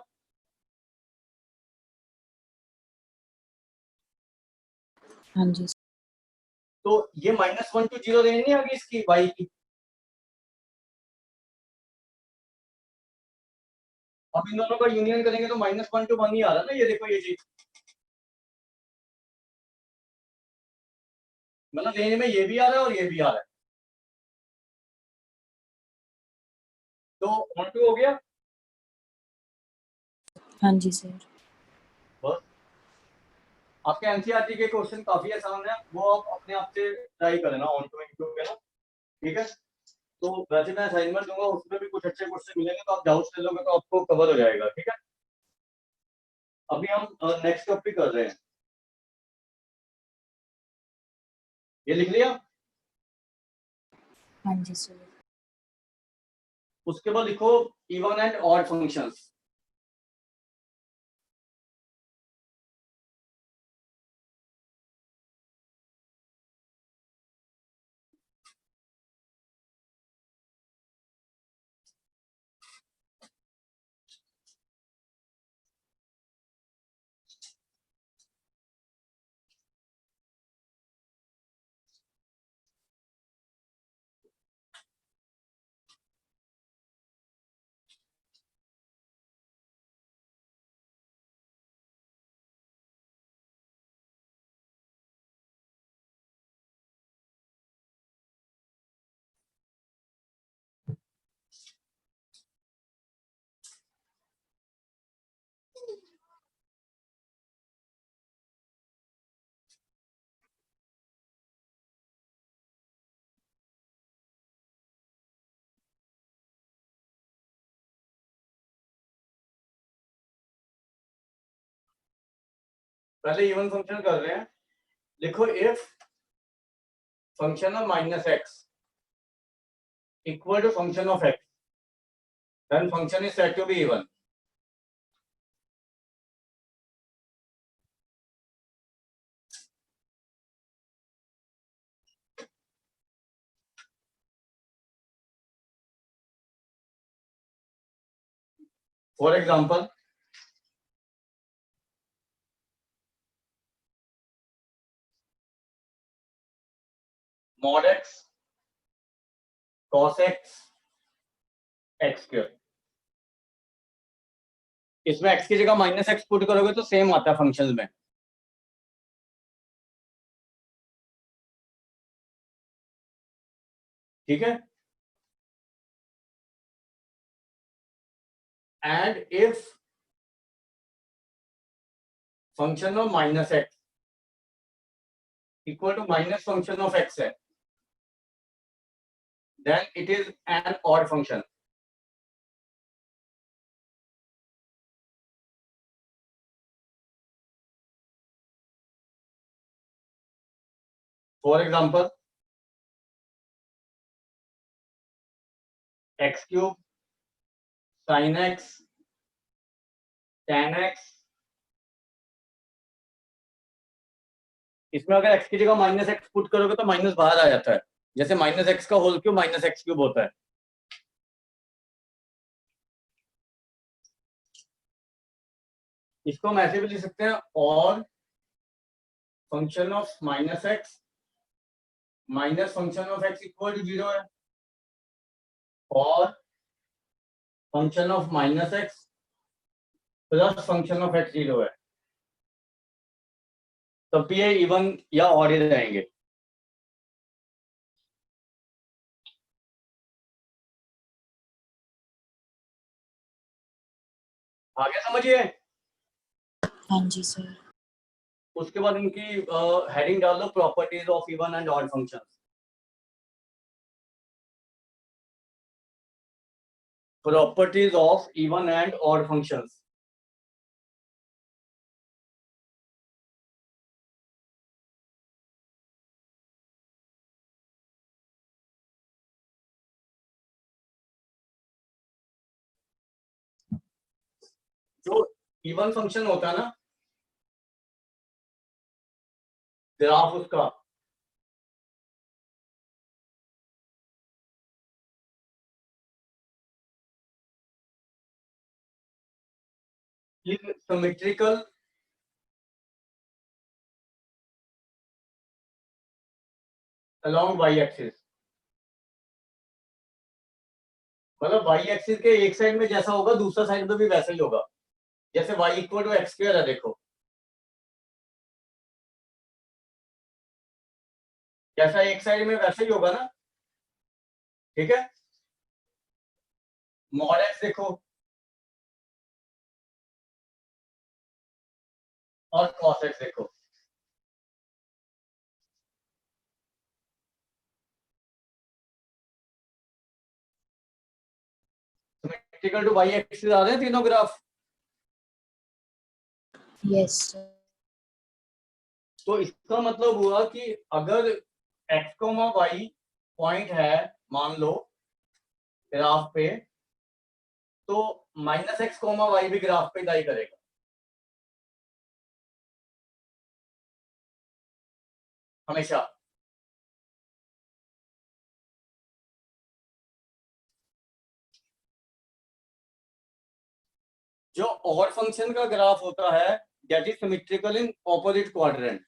हाँ जी तो ये -1 to 0 रेंज नहीं आ गई इसकी y की। अब इन दोनों का यूनियन करेंगे तो -1 to 1 ही आ रहा है ना, ये देखो ये चीज, मतलब रेंज में ये भी आ रहा है और ये भी आ रहा है, तो ऑन टू हो गया। हाँ जी सर। बस आपके एनसीईआरटी के क्वेश्चन काफी आसान है, वो आप अपने आप से ट्राई करें ना, ऑन टू इनटू के ना। ठीक है, तो वैसे मैं असाइनमेंट दूंगा, उसमें भी कुछ अच्छे क्वेश्चन मिलेंगे, तो आप डाउट्स ले लोगे तो आपको कवर हो जाएगा। ठीक है, अभी हम नेक्स्ट टॉपिक कर रहे हैं, ये लिख लिया। हाँ जी सर। उसके बाद लिखो इवन एंड ऑड फंक्शंस। पहले इवन फंक्शन कर रहे हैं, लिखो if function of -x equal to function of x, then function is said to be even. For example, mod x cos x x square, इसमें x की जगह -x put करोगे तो सेम आता है फंक्शंस में। ठीक है, and if function of -x equal to minus function of x है, then it is an odd function. For example, x cube sine x tan x, इसमें अगर एक्स की जगह माइनस एक्स पुट करोगे तो माइनस बाहर आ जाता है, जैसे माइनस एक्स का whole cube minus x cube होता है। इसको हम ऐसे भी लिख सकते हैं, और function of minus x minus function of x equal to 0 है, और function of minus x plus function of x 0 है, तब भी ये इवन या ऑड ही रहेंगे। आगे समझिए। हाँ जी सर। उसके बाद इनकी हेडिंग डाल दो, properties of even and odd functions. Properties of even and odd functions. जो इवन फंक्शन होता है ना, ग्राफ उसका सिमेट्रिकल along y एक्सिस, मतलब y एक्सिस के एक साइड में जैसा होगा दूसरा साइड में भी वैसा ही होगा, जैसे y equal to x square है, देखो जैसा एक साइड में वैसा ही होगा ना, ठीक है। मॉड एक्स देखो और कॉस एक्स देखो, सिमेट्रिकल टू y एक्सिस आ रहे हैं तीनों ग्राफ। Yes sir. तो इसका मतलब हुआ कि अगर x, y पॉइंट है मान लो ग्राफ पे, तो माइनस एक्स, वाई भी ग्राफ पे लाई करेगा। हमेशा। जो ऑड फंक्शन का ग्राफ होता है that is symmetrical in opposite quadrant.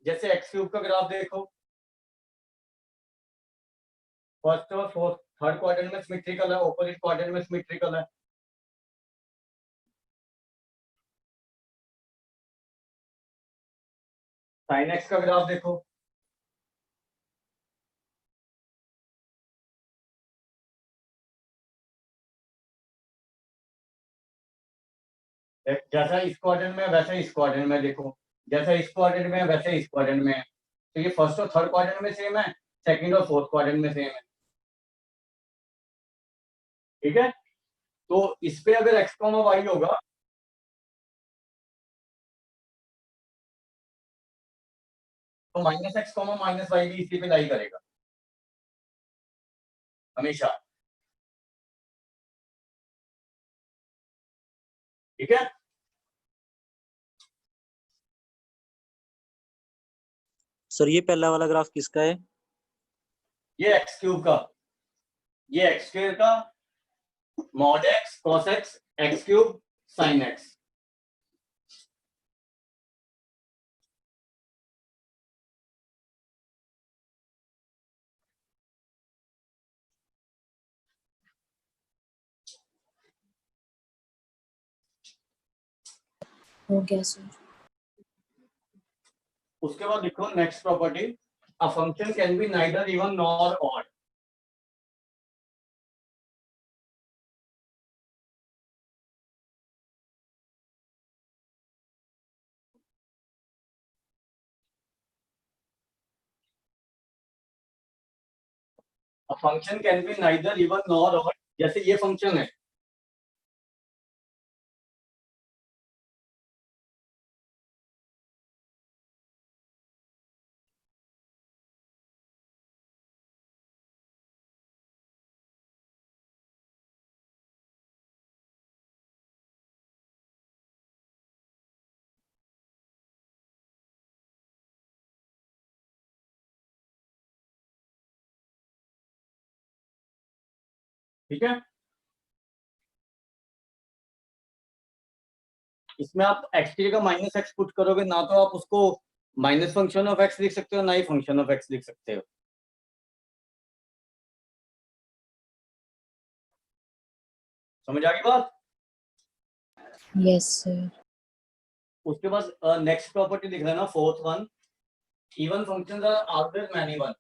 जैसे एक्स क्यूब का ग्राफ देखो, फर्स्ट और फोर्थ थर्ड क्वाड्रेंट में सिमेट्रिकल है, ऑपोजिट क्वाड्रेंट में सिमेट्रिकल है। साइन एक्स का ग्राफ देखो, जैसा इस क्वाड्रेंट में वैसा इस क्वाड्रेंट में देखो, जैसा इस क्वाड्रेंट में वैसा इस क्वाड्रेंट में। तो ये फर्स्ट और थर्ड क्वाड्रेंट में सेम है, सेकंड और फोर्थ क्वाड्रेंट में सेम है, ठीक है। तो इस पे अगर एक्स, वाई होगा तो माइनस एक्स, माइनस वाई भी इसी पे लाई करेगा हमेशा, ठीक है। सर ये पहला वाला ग्राफ किसका है? ये एक्स क्यूब का, ये एक्स स्क्वायर का, mod x cos x x cube sine x. हो गया सर। उसके बाद लिखो next property, a function can be neither even nor odd. A function can be neither even nor odd. जैसे ये फंक्शन है, ठीक है। इसमें आप x की जगह माइनस एक्स पुट करोगे ना, तो आप उसको माइनस फंक्शन ऑफ x लिख सकते हो, ना ही फंक्शन ऑफ x लिख सकते हो। समझ आ गई बात? Yes, sir. उसके बाद नेक्स्ट प्रॉपर्टी लिख लेना, fourth one, even functions are always many one.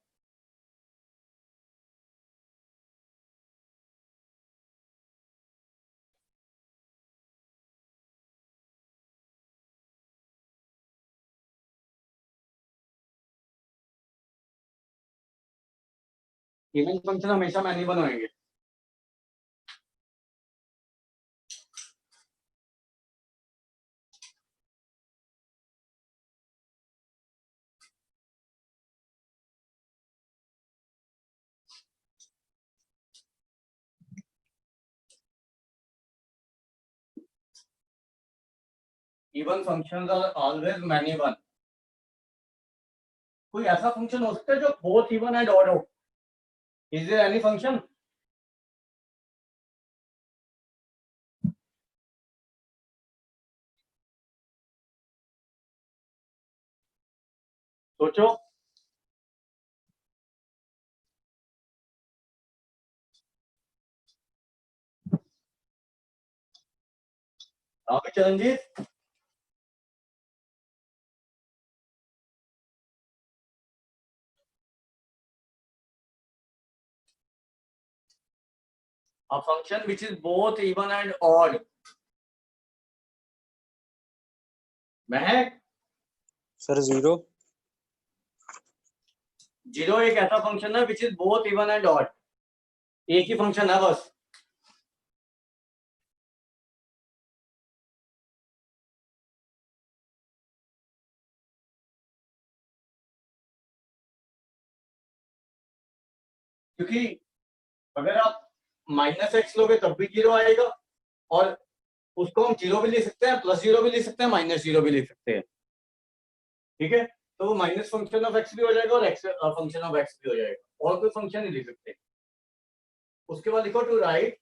Even function हमेशा मैनी वन होंगे। Even functions are always many one. कोई ऐसा फंक्शन हो सकता है जो बोथ इवन एंड ऑड हो? Is there any function? सोचो। हाँ Charanjit, a function which is both even and odd। Mehak, sir 0। Zero एक ऐसा फंक्शन है which is both even and odd. एक ही फंक्शन है बस। क्योंकि अगर आप माइनस एक्स लोगे तब भी जीरो आएगा, और उसको हम जीरो भी ले सकते हैं, प्लस जीरो भी ले सकते हैं, माइनस जीरो भी ले सकते हैं। ठीक है, तो वो माइनस फंक्शन ऑफ एक्स भी हो जाएगा और एक्स फंक्शन ऑफ एक्स भी हो जाएगा, और कोई फंक्शन नहीं ले सकते। उसके बाद लिखो to write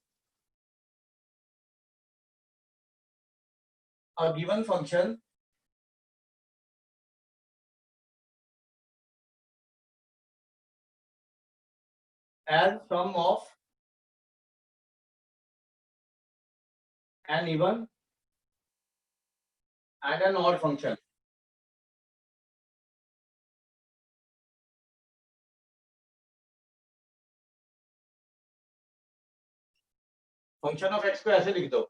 a given function as sum of an even and an odd function। Function of x को ऐसे लिख दो,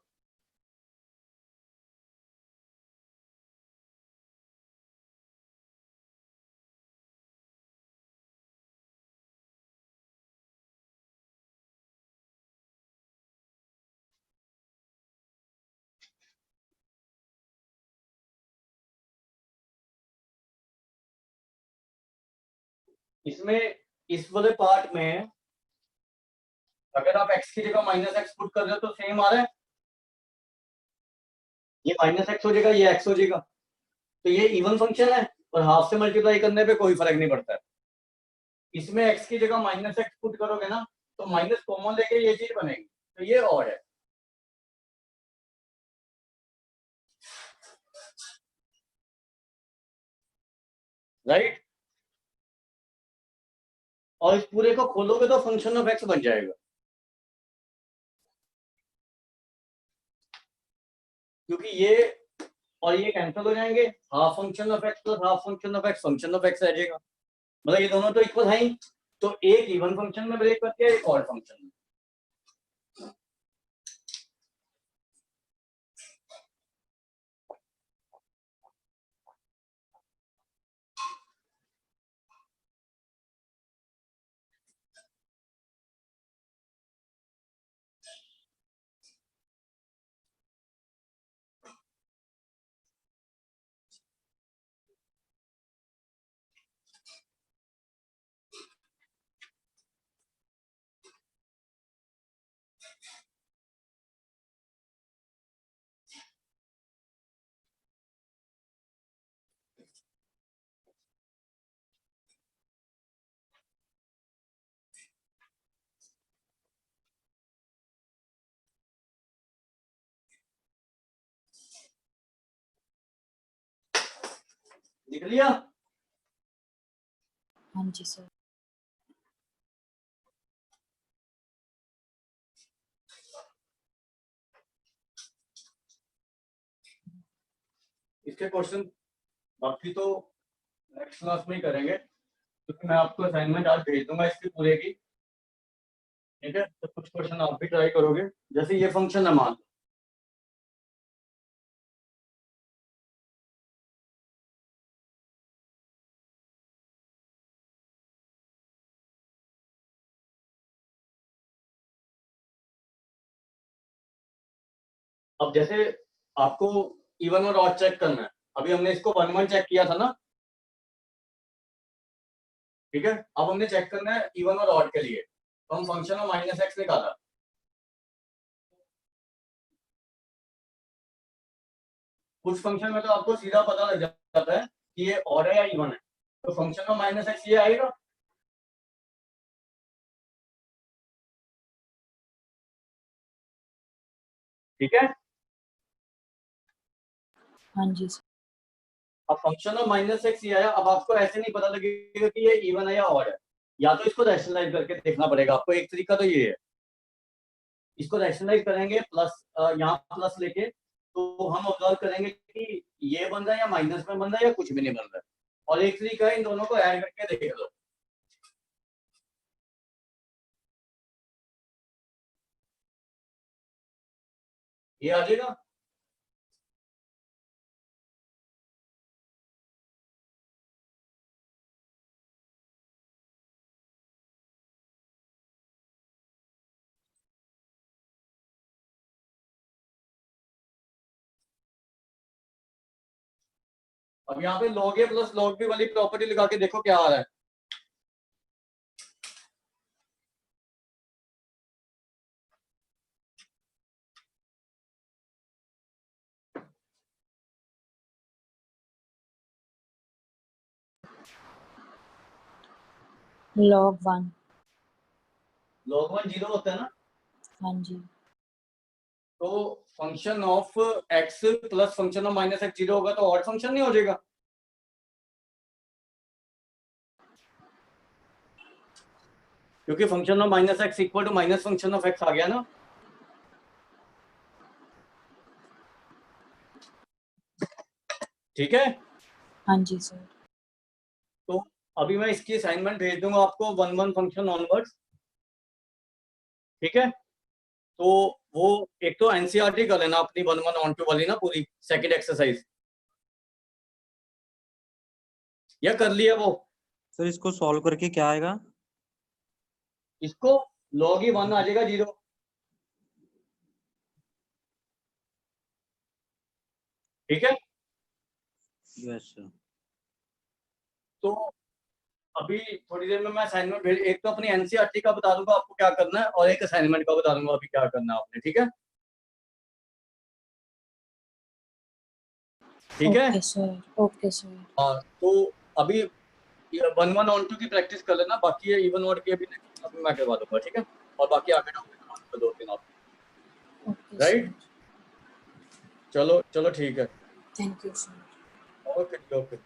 इसमें इस वाले पार्ट में अगर आप x की जगह माइनस एक्स पुट कर रहे हो तो सेम आ रहा है, ये माइनस एक्स हो जाएगा, ये x हो जाएगा। तो ये इवन फंक्शन है और हाफ से मल्टीप्लाई करने पे कोई फर्क नहीं पड़ता है। इसमें x की जगह माइनस एक्स पुट करोगे ना, तो माइनस कॉमन लेके ये चीज बनेगी, तो ये ऑड है। राइट, और इस पूरे को खोलोगे तो फंक्शन ऑफ एक्स बन जाएगा, क्योंकि ये और ये कैंसिल हो जाएंगे, half function of x plus half function of x function of x रह जाएगा। मतलब ये दोनों तो इक्वल है ही, तो एक इवन फंक्शन में ब्रेक करके एक ऑड फंक्शन में। लिख लिया? हाँ जी सर। इसके क्वेश्चन बाकी तो नेक्स्ट क्लास में ही करेंगे, क्योंकि मैं आपको असाइनमेंट आज भेज दूंगा इसकी पूरे की, ठीक है? तो कुछ क्वेश्चन आप भी ट्राई करोगे। जैसे ये फंक्शन है मान लो, अब जैसे आपको इवन और ऑड चेक करना है, अभी हमने इसको 1 1 चेक किया था ना, ठीक है? अब हमने चेक करना है इवन और ऑड के लिए, तो हम फंक्शन ऑफ माइनस एक्स निकाला। कुछ फंक्शन में तो आपको सीधा पता लग जाता है कि ये ऑड है या इवन है, तो फंक्शन ऑफ माइनस एक्स ये आएगा। ठीक है? हाँ जी सर। अब फंक्शन ऑफ माइनस एक्स ये आया। अब आपको ऐसे नहीं पता लगेगा कि ये इवन है या ऑड है, या तो इसको रैशनलाइज करके देखना पड़ेगा आपको। एक तरीका तो ये है, इसको रैशनलाइज करेंगे प्लस यहाँ प्लस लेके, तो हम ऑब्जर्व करेंगे कि ये बन रहा है या माइनस में बन रहा है या कुछ भी नहीं बन रहा है। और एक तरीका है इन दोनों को ऐड करके देख लो, ये आ जाएगा। अब यहाँ पे log a plus log b वाली प्रॉपर्टी लगा के देखो क्या आ रहा है। log 1। log 1 0 होता है ना, हाँ जी। तो function of x plus function of minus X 0 होगा, तो ऑड फंक्शन नहीं हो जाएगा? क्योंकि function of minus X equal to minus function of X आ गया ना। ठीक है? हाँ जी सर। तो अभी मैं इसकी असाइनमेंट भेज दूंगा आपको 1 1 फंक्शन ऑनवर्ड्स, ठीक है? तो वो एक तो एनसीईआरटी कर लेना अपनी 1 1 ऑन टू वाली ना, पूरी सेकंड एक्सरसाइज, या कर लिया वो? सर इसको सॉल्व करके क्या आएगा? इसको log ही 1 आ जाएगा 0। ठीक है? Yes sir. तो अभी थोड़ी देर में मैं असाइनमेंट भेज, एक तो अपनी एनसीईआरटी का बता दूंगा आपको क्या करना है, और एक असाइनमेंट का बता दूंगा अभी क्या करना है आपने। ठीक है? ठीक है? Okay sir. Okay sir. हाँ, तो अभी 1 1 ऑन टू की प्रैक्टिस कर लेना, बाकी ये इवन ऑड की अभी नेक्स्ट क्लास में मैं करवा दूंगा, ठीक है? और बाकी आगे डाउट 2-3 आप, ओके राइट? सर। चलो चलो ठीक है, thank you sir. Okay okay.